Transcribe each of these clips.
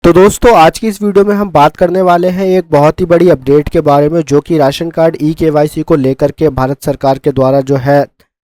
तो दोस्तों आज की इस वीडियो में हम बात करने वाले हैं एक बहुत ही बड़ी अपडेट के बारे में जो कि राशन कार्ड ई केवाईसी को लेकर के भारत सरकार के द्वारा जो है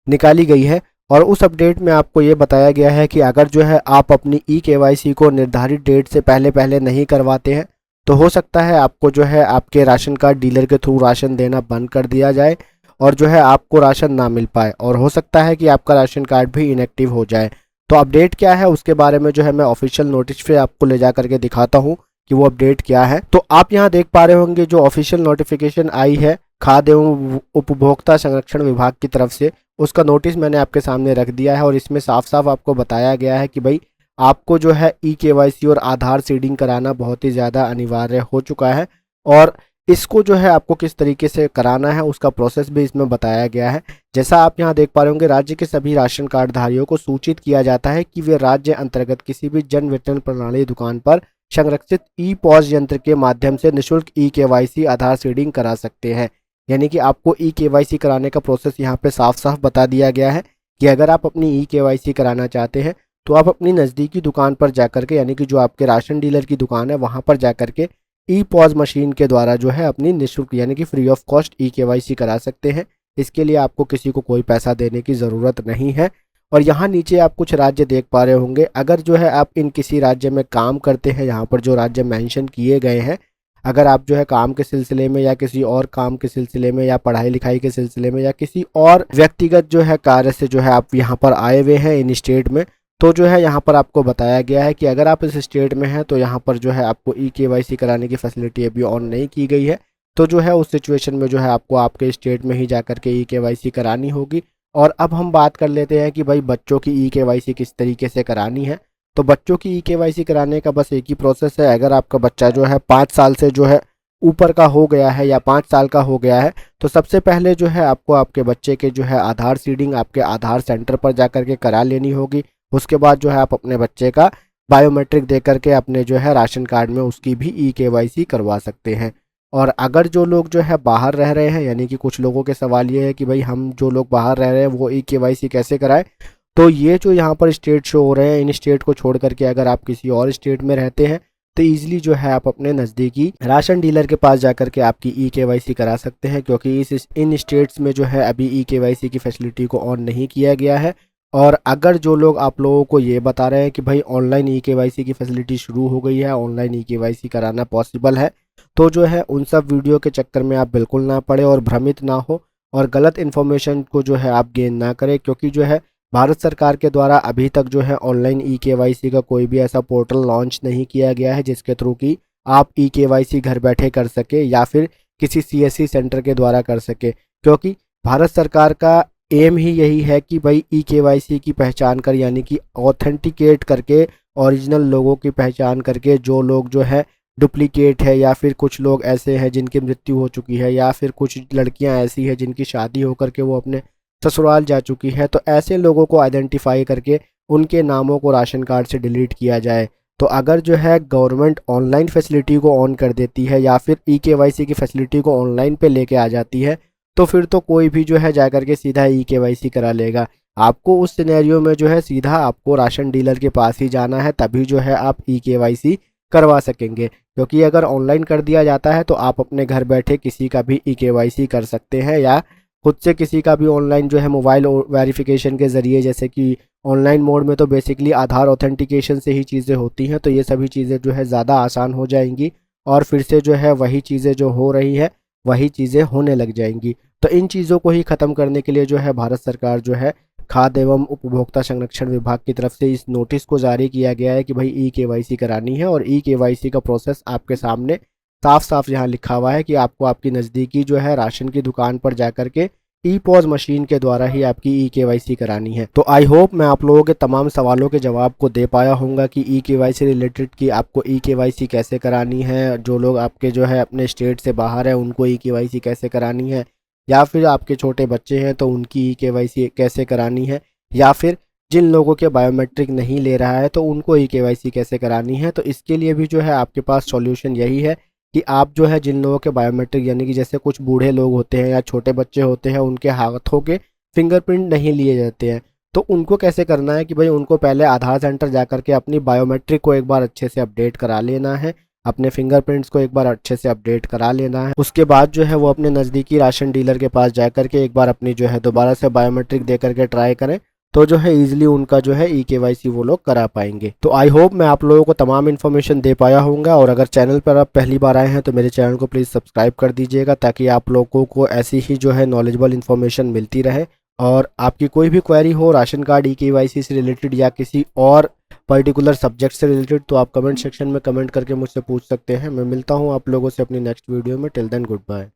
निकाली गई है। और उस अपडेट में आपको ये बताया गया है कि अगर जो है आप अपनी ई केवाईसी को निर्धारित डेट से पहले पहले नहीं करवाते हैं तो हो सकता है आपको जो है आपके राशन कार्ड डीलर के थ्रू राशन देना बंद कर दिया जाए और जो है आपको राशन ना मिल पाए और हो सकता है कि आपका राशन कार्ड भी इनएक्टिव हो जाए। तो अपडेट क्या है उसके बारे में जो है मैं ऑफिशियल नोटिस पे आपको ले जा करके दिखाता हूँ कि वो अपडेट क्या है। तो आप यहाँ देख पा रहे होंगे जो ऑफिशियल नोटिफिकेशन आई है खाद्य एवं उपभोक्ता संरक्षण विभाग की तरफ से, उसका नोटिस मैंने आपके सामने रख दिया है और इसमें साफ साफ आपको बताया गया है कि भाई आपको जो है ई केवाईसी और आधार सीडिंग कराना बहुत ही ज़्यादा अनिवार्य हो चुका है और इसको जो है आपको किस तरीके से कराना है उसका प्रोसेस भी इसमें बताया गया है। जैसा आप यहाँ देख पा रहे होंगे राज्य के सभी राशन कार्ड धारियों को सूचित किया जाता है कि वे राज्य अंतर्गत किसी भी जन वितरण प्रणाली दुकान पर संरक्षित ई पॉज यंत्र के माध्यम से निःशुल्क ई केवाईसी आधार सीडिंग करा सकते हैं। यानी कि आपको ई केवाईसी कराने का प्रोसेस यहाँ पे साफ साफ बता दिया गया है कि अगर आप अपनी ई केवाईसी कराना चाहते हैं तो आप अपनी नज़दीकी दुकान पर जाकर के यानी कि जो आपके राशन डीलर की दुकान है वहाँ पर जाकर के ई पॉज मशीन के द्वारा जो है अपनी निःशुल्क यानी कि free of cost e KYC करा सकते हैं। इसके लिए आपको किसी को कोई पैसा देने की ज़रूरत नहीं है। और यहाँ नीचे आप कुछ राज्य देख पा रहे होंगे, अगर जो है आप इन किसी राज्य में काम करते हैं, यहाँ पर जो राज्य मेंशन किए गए हैं, अगर आप जो है काम के सिलसिले में या किसी और काम के सिलसिले में या पढ़ाई लिखाई के सिलसिले में या किसी और व्यक्तिगत जो है कार्य से जो है आप यहाँ पर आए हुए हैं इन स्टेट में, तो जो है यहाँ पर आपको बताया गया है कि अगर आप इस स्टेट में हैं तो यहाँ पर जो है आपको ई केवाईसी कराने की फैसिलिटी अभी ऑन नहीं की गई है। तो जो है उस सिचुएशन में जो है आपको आपके स्टेट में ही जाकर के ई केवाईसी करानी होगी। और अब हम बात कर लेते हैं कि भाई बच्चों की ई केवाईसी किस तरीके से करानी है। तो बच्चों की ई केवाईसी कराने का बस एक ही प्रोसेस है। अगर आपका बच्चा जो है 5 साल से जो है ऊपर का हो गया है या 5 साल का हो गया है तो सबसे पहले जो है आपको आपके बच्चे के जो है आधार सीडिंग आपके आधार सेंटर पर जाकर के करा लेनी होगी। उसके बाद जो है आप अपने बच्चे का बायोमेट्रिक दे करके अपने जो है राशन कार्ड में उसकी भी ई केवाईसी करवा सकते हैं। और अगर जो लोग जो है बाहर रह रहे हैं, यानी कि कुछ लोगों के सवाल ये है कि भाई हम जो लोग बाहर रह रहे हैं वो ई केवाईसी कैसे कराएं, तो ये जो यहाँ पर स्टेट शो हो रहे हैं इन स्टेट को छोड़ करके अगर आप किसी और स्टेट में रहते हैं तो ईजिली जो है आप अपने नज़दीकी राशन डीलर के पास जाकर के आपकी ई केवाईसी करा सकते हैं, क्योंकि इन स्टेट्स में जो है अभी ई केवाईसी की फैसिलिटी को ऑन नहीं किया गया है। और अगर जो लोग आप लोगों को ये बता रहे हैं कि भाई ऑनलाइन ई केवाईसी की फैसिलिटी शुरू हो गई है, ऑनलाइन ई केवाईसी कराना पॉसिबल है, तो जो है उन सब वीडियो के चक्कर में आप बिल्कुल ना पड़े और भ्रमित ना हो और गलत इन्फॉर्मेशन को जो है आप गेन ना करें। क्योंकि जो है भारत सरकार के द्वारा अभी तक जो है ऑनलाइन ई केवाईसी का कोई भी ऐसा पोर्टल लॉन्च नहीं किया गया है जिसके थ्रू कि आप ई केवाईसी घर बैठे कर सके या फिर किसी सीएससी सेंटर के द्वारा कर सके। क्योंकि भारत सरकार का एम ही यही है कि भाई ई केवाईसी की पहचान कर यानी कि ऑथेंटिकेट करके ओरिजिनल लोगों की पहचान करके जो लोग जो है डुप्लीकेट है या फिर कुछ लोग ऐसे हैं जिनकी मृत्यु हो चुकी है या फिर कुछ लड़कियां ऐसी हैं जिनकी शादी होकर के वो अपने ससुराल जा चुकी है, तो ऐसे लोगों को आइडेंटिफाई करके उनके नामों को राशन कार्ड से डिलीट किया जाए। तो अगर जो है गवर्नमेंट ऑनलाइन फैसिलिटी को ऑन कर देती है या फिर ई केवाईसी की फैसिलिटी को ऑनलाइन पे लेके आ जाती है तो फिर तो कोई भी जो है जाकर के सीधा ई केवाईसी करा लेगा। आपको उस सिनेरियो में जो है सीधा आपको राशन डीलर के पास ही जाना है, तभी जो है आप ई केवाईसी करवा सकेंगे। क्योंकि अगर ऑनलाइन कर दिया जाता है तो आप अपने घर बैठे किसी का भी ई केवाईसी कर सकते हैं या खुद से किसी का भी ऑनलाइन जो है मोबाइल वेरिफिकेशन के ज़रिए, जैसे कि ऑनलाइन मोड में तो बेसिकली आधार ऑथेंटिकेशन से ही चीज़ें होती हैं, तो ये सभी चीज़ें जो है ज़्यादा आसान हो जाएंगी और फिर से जो है वही चीज़ें जो हो रही है वही चीज़ें होने लग जाएंगी। तो इन चीज़ों को ही ख़त्म करने के लिए जो है भारत सरकार जो है खाद्य एवं उपभोक्ता संरक्षण विभाग की तरफ से इस नोटिस को जारी किया गया है कि भाई ई केवाईसी करानी है। और ई केवाईसी का प्रोसेस आपके सामने साफ साफ यहाँ लिखा हुआ है कि आपको आपकी नज़दीकी जो है राशन की दुकान पर जाकर के ई पॉज मशीन के द्वारा ही आपकी ई केवाईसी करानी है। तो आई होप मैं आप लोगों के तमाम सवालों के जवाब को दे पाया होऊंगा कि ई केवाईसी रिलेटेड कि आपको ई केवाईसी कैसे करानी है, जो लोग आपके जो है अपने स्टेट से बाहर है उनको ई केवाईसी कैसे करानी है, या फिर आपके छोटे बच्चे हैं तो उनकी ई केवाईसी कैसे करानी है, या फिर जिन लोगों के बायोमेट्रिक नहीं ले रहा है तो उनको ई केवाईसी कैसे करानी है। तो इसके लिए भी जो है आपके पास सॉल्यूशन यही है कि आप जो है जिन लोगों के बायोमेट्रिक यानी कि जैसे कुछ बूढ़े लोग होते हैं या छोटे बच्चे होते हैं उनके हाथों के फिंगरप्रिंट नहीं लिए जाते हैं, तो उनको कैसे करना है कि भाई उनको पहले आधार सेंटर जा करके अपनी बायोमेट्रिक को एक बार अच्छे से अपडेट करा लेना है, अपने फिंगरप्रिंट्स को एक बार अच्छे से अपडेट करा लेना है। उसके बाद जो है वो अपने नज़दीकी राशन डीलर के पास जा करके एक बार अपनी जो है दोबारा से बायोमेट्रिक दे करके ट्राई करें, तो जो है इजीली उनका जो है ई-केवाईसी वो लोग करा पाएंगे। तो आई होप मैं आप लोगों को तमाम इन्फॉर्मेशन दे पाया होऊंगा, और अगर चैनल पर आप पहली बार आए हैं तो मेरे चैनल को प्लीज़ सब्सक्राइब कर दीजिएगा, ताकि आप लोगों को ऐसी ही जो है नॉलेजेबल इन्फॉर्मेशन मिलती रहे। और आपकी कोई भी क्वेरी हो राशन कार्ड ई-केवाईसी से रिलेटेड या किसी और पर्टिकुलर सब्जेक्ट से रिलेटेड, तो आप कमेंट सेक्शन में कमेंट करके मुझसे पूछ सकते हैं। मैं मिलता हूँ आप लोगों से अपनी नेक्स्ट वीडियो में। Till then good bye.